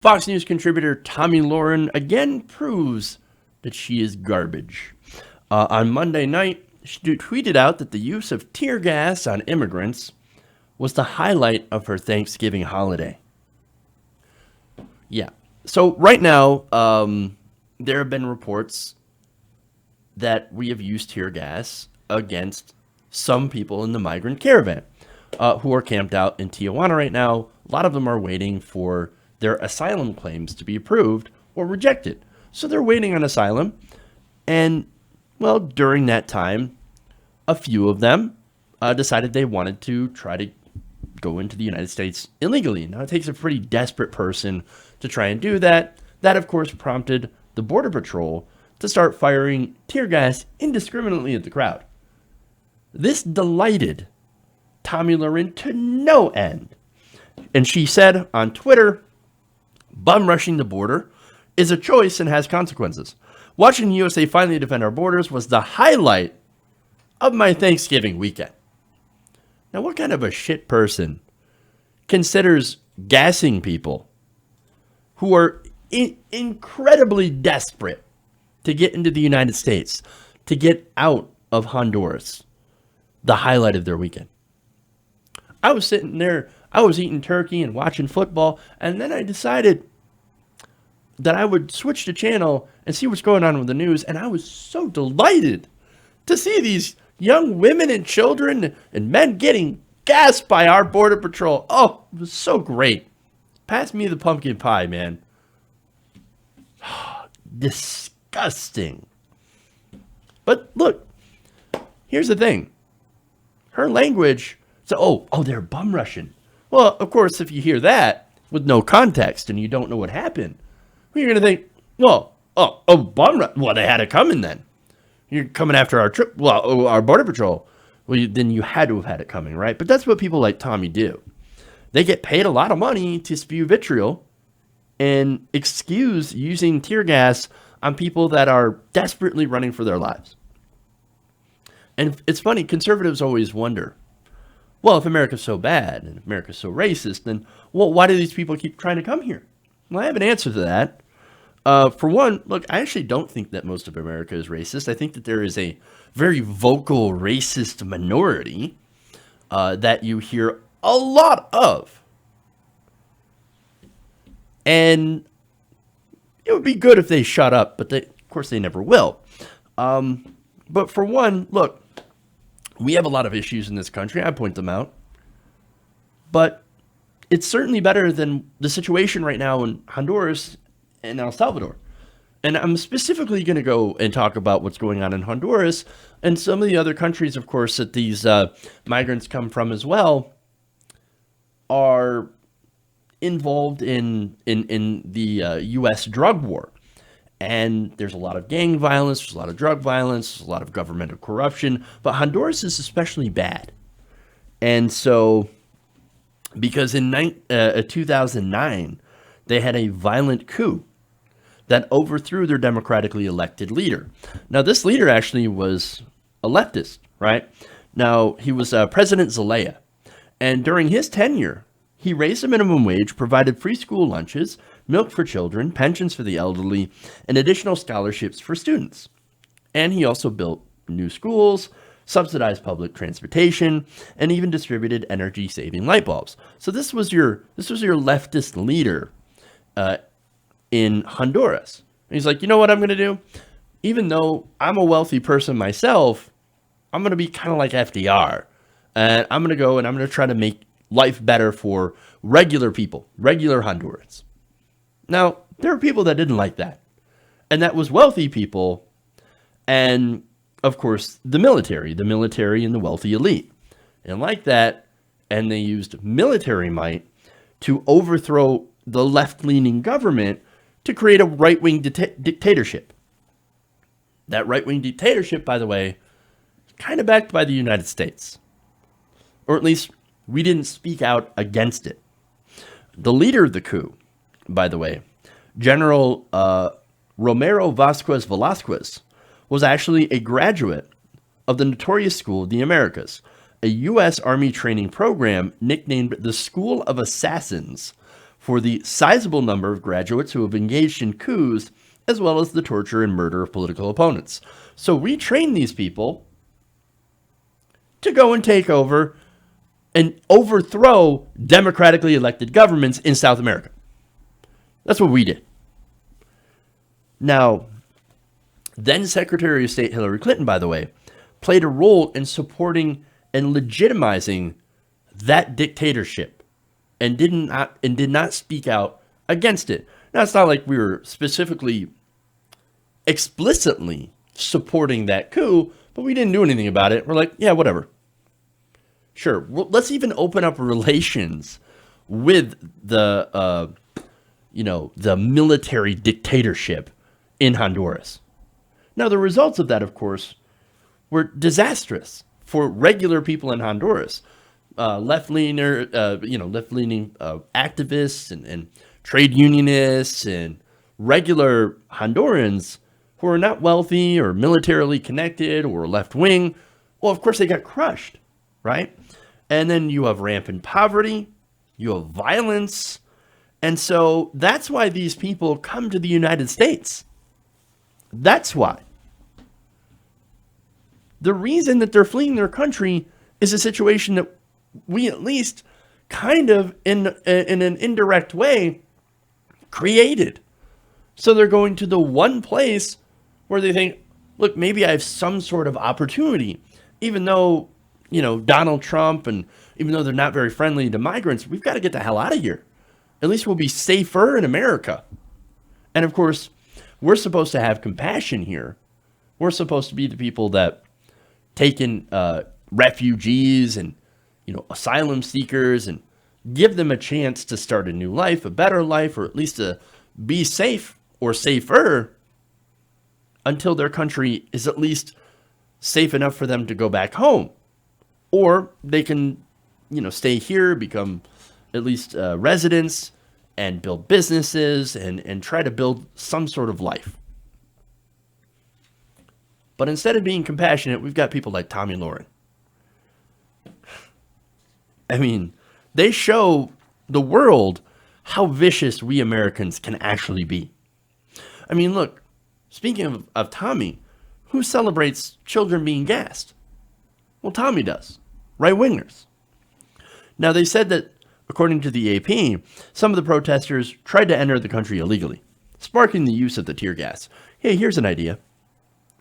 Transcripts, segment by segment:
Fox News contributor Tomi Lahren again proves that she is garbage. On Monday night, she tweeted out that the use of tear gas on immigrants was the highlight of her Thanksgiving holiday. Yeah. So right now, there have been reports that we have used tear gas against some people in the migrant caravan who are camped out in Tijuana right now. A lot of them are waiting for their asylum claims to be approved or rejected. So they're waiting on asylum. And, well, during that time, a few of them decided they wanted to try to go into the United States illegally. Now, it takes a pretty desperate person to try and do that. That, of course, prompted the Border Patrol to start firing tear gas indiscriminately at the crowd. This delighted Tomi Lahren to no end. And she said on Twitter, "Bum rushing the border is a choice and has consequences. Watching the USA finally defend our borders was the highlight of my Thanksgiving weekend." Now, what kind of a shit person considers gassing people who are incredibly desperate to get into the United States, to get out of Honduras, the highlight of their weekend? I was sitting there, I was eating turkey and watching football, and then I decided that I would switch the channel and see what's going on with the news, and I was so delighted to see these young women and children and men getting gassed by our Border Patrol. Oh, it was so great. Pass me the pumpkin pie, man. Disgusting. But look, here's the thing. Her language, so, they're bum rushing. Well, of course, if you hear that with no context and you don't know what happened, you're going to think, bum rush. Well, they had it coming then. You're coming after our trip, our Border Patrol. Well, then you had to have had it coming, right? But that's what people like Tomi do. They get paid a lot of money to spew vitriol and excuse using tear gas on people that are desperately running for their lives. And it's funny, conservatives always wonder, well, if America's so bad and if America's so racist, then, why do these people keep trying to come here? Well, I have an answer to that. For one, look, I actually don't think that most of America is racist. I think that there is a very vocal racist minority that you hear a lot of. And it would be good if they shut up, but of course they never will. But for one, look, we have a lot of issues in this country. I point them out. But it's certainly better than the situation right now in Honduras and El Salvador. And I'm specifically going to go and talk about what's going on in Honduras and some of the other countries, of course, that these migrants come from as well, are involved in the U.S. drug war. And there's a lot of gang violence, there's a lot of drug violence, there's a lot of governmental corruption, but Honduras is especially bad. And so, because in 2009, they had a violent coup that overthrew their democratically elected leader. Now, this leader actually was a leftist, right? Now, he was President Zelaya. And during his tenure, he raised the minimum wage, provided free school lunches, milk for children, pensions for the elderly, and additional scholarships for students. And he also built new schools, subsidized public transportation, and even distributed energy-saving light bulbs. So this was your leftist leader in Honduras. And he's like, you know what I'm going to do? Even though I'm a wealthy person myself, I'm going to be kind of like FDR. And I'm going to go and I'm going to try to make life better for regular people, regular Hondurans. Now, there are people that didn't like that. And that was wealthy people and, of course, the military and the wealthy elite. And like that, and they used military might to overthrow the left-leaning government to create a right-wing dictatorship. That right-wing dictatorship, by the way, is kind of backed by the United States. Or at least, we didn't speak out against it. The leader of the coup, by the way, General Romero Vasquez Velasquez, was actually a graduate of the notorious School of the Americas, a U.S. Army training program nicknamed the School of Assassins for the sizable number of graduates who have engaged in coups, as well as the torture and murder of political opponents. So we train these people to go and take over and overthrow democratically elected governments in South America. That's what we did. Now, then Secretary of State Hillary Clinton, by the way, played a role in supporting and legitimizing that dictatorship and did not speak out against it. Now, it's not like we were specifically explicitly supporting that coup, but we didn't do anything about it. We're like, yeah, whatever. Sure, well, let's even open up relations with the military dictatorship in Honduras. Now, the results of that, of course, were disastrous for regular people in Honduras. Left-leaning activists and trade unionists and regular Hondurans who are not wealthy or militarily connected or left-wing. Well, of course, they got crushed, right? And then you have rampant poverty, you have violence. And so that's why these people come to the United States. That's why. The reason that they're fleeing their country is a situation that we at least kind of in an indirect way created. So they're going to the one place where they think, look, maybe I have some sort of opportunity, even though, Donald Trump, and even though they're not very friendly to migrants, we've got to get the hell out of here. At least we'll be safer in America. And of course, we're supposed to have compassion here. We're supposed to be the people that take in refugees and, asylum seekers and give them a chance to start a new life, a better life, or at least to be safe or safer until their country is at least safe enough for them to go back home. Or they can, stay here, become at least residents and build businesses and try to build some sort of life. But instead of being compassionate, we've got people like Tomi Lahren. I mean, they show the world how vicious we Americans can actually be. I mean, look, speaking of Tomi, who celebrates children being gassed? Well, Tomi does. Right-wingers. Now, they said that, according to the AP, some of the protesters tried to enter the country illegally, sparking the use of the tear gas. Hey, here's an idea.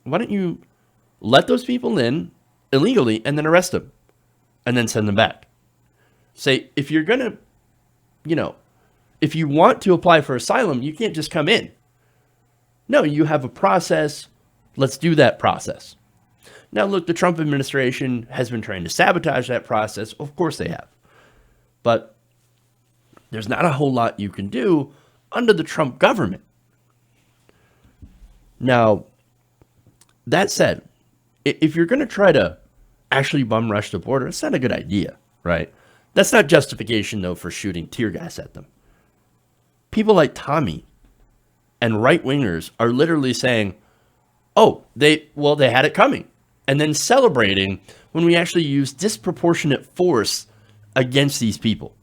Why don't you let those people in illegally and then arrest them and then send them back? Say, if you're going to, if you want to apply for asylum, you can't just come in. No, you have a process. Let's do that process. Now, look, the Trump administration has been trying to sabotage that process. Of course they have. But there's not a whole lot you can do under the Trump government. Now, that said, if you're going to try to actually bum rush the border, it's not a good idea, right? That's not justification, though, for shooting tear gas at them. People like Tomi and right-wingers are literally saying, oh, they had it coming, and then celebrating when we actually use disproportionate force against these people.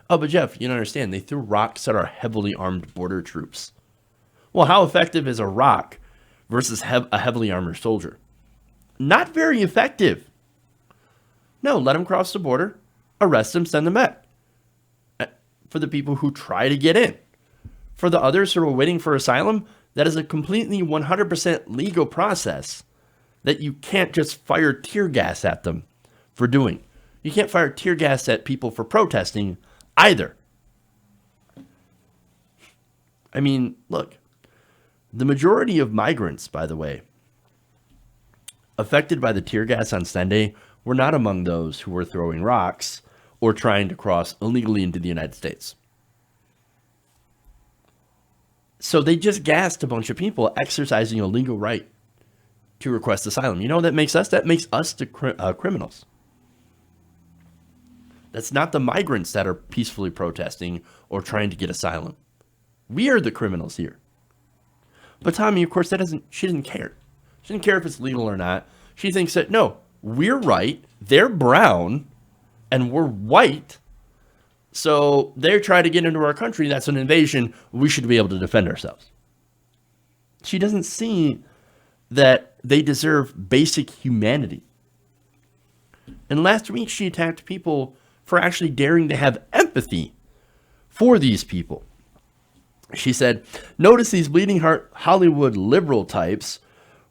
Oh, but Jeff, you don't understand. They threw rocks at our heavily armed border troops. Well, how effective is a rock versus a heavily armored soldier? Not very effective. No, let them cross the border, arrest them, send them back. For the people who try to get in. For the others who are waiting for asylum, that is a completely 100% legal process that you can't just fire tear gas at them for doing. You can't fire tear gas at people for protesting either. I mean, look, the majority of migrants, by the way, affected by the tear gas on Sunday were not among those who were throwing rocks or trying to cross illegally into the United States. So they just gassed a bunch of people exercising a legal right to request asylum. You know what that makes us? That makes us the criminals. That's not the migrants that are peacefully protesting or trying to get asylum. We are the criminals here. But Tomi, of course, she doesn't care. She doesn't care if it's legal or not. She thinks that, no, we're right, they're brown, and we're white, So they're trying to get into our country. That's an invasion. We should be able to defend ourselves. She doesn't see that they deserve basic humanity. And last week, she attacked people for actually daring to have empathy for these people. She said, notice these bleeding heart Hollywood liberal types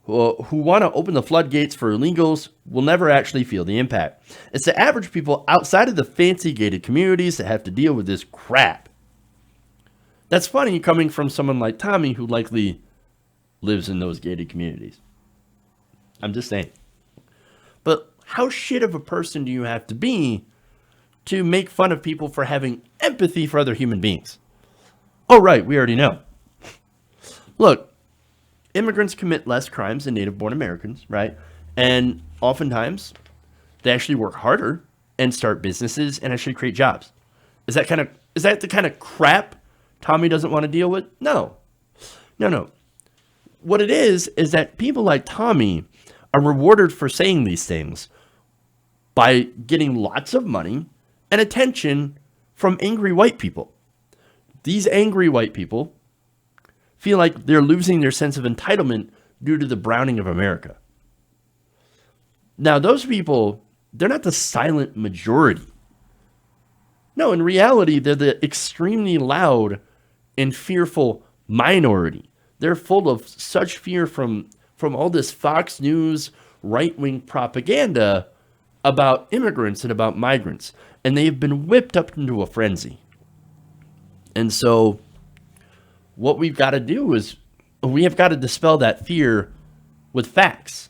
who want to open the floodgates for illegals will never actually feel the impact. It's the average people outside of the fancy gated communities that have to deal with this crap. That's funny coming from someone like Tomi, who likely lives in those gated communities. I'm just saying. But how shit of a person do you have to be to make fun of people for having empathy for other human beings? Oh, right, we already know. Look, immigrants commit less crimes than native-born Americans, right? And oftentimes, they actually work harder and start businesses and actually create jobs. Is that the kind of crap Tomi doesn't want to deal with? No. What it is that people like Tomi are rewarded for saying these things by getting lots of money and attention from angry white people. These angry white people feel like they're losing their sense of entitlement due to the browning of America. Now, those people, they're not the silent majority. No, in reality, they're the extremely loud and fearful minority. They're full of such fear from all this Fox News right-wing propaganda about immigrants and about migrants. And they've been whipped up into a frenzy. And so what we've got to do is we have got to dispel that fear with facts.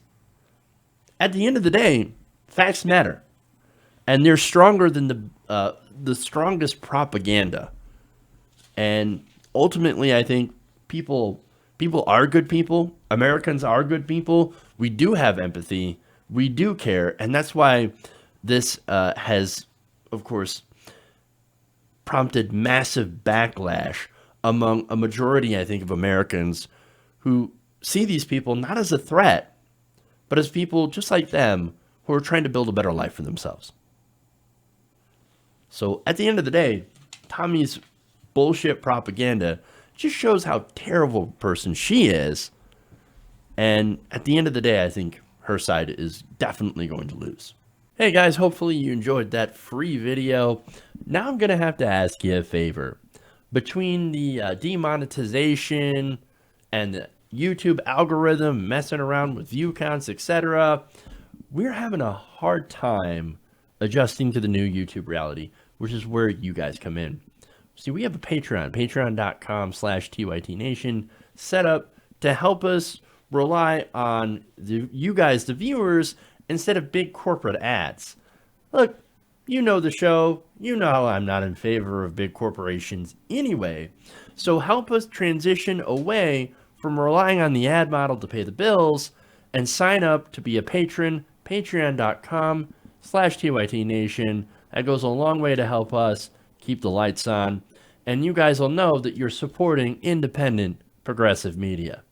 At the end of the day, facts matter. And they're stronger than the strongest propaganda. And ultimately, I think people are good people. Americans are good people. We do have empathy. We do care. And that's why this has, of course, prompted massive backlash among a majority, I think, of Americans who see these people not as a threat, but as people just like them who are trying to build a better life for themselves. So at the end of the day, Tomi's bullshit propaganda just shows how terrible a person she is. And at the end of the day, I think her side is definitely going to lose. Hey guys, hopefully you enjoyed that free video. Now I'm going to have to ask you a favor. Between the demonetization and the YouTube algorithm messing around with view counts, etc., we're having a hard time adjusting to the new YouTube reality, which is where you guys come in. See, we have a Patreon, patreon.com/TYTNation, set up to help us rely on you guys, the viewers, instead of big corporate ads. Look, you know the show. You know I'm not in favor of big corporations anyway. So help us transition away from relying on the ad model to pay the bills and sign up to be a patron, patreon.com/TYTNation. That goes a long way to help us keep the lights on. And you guys will know that you're supporting independent, progressive media.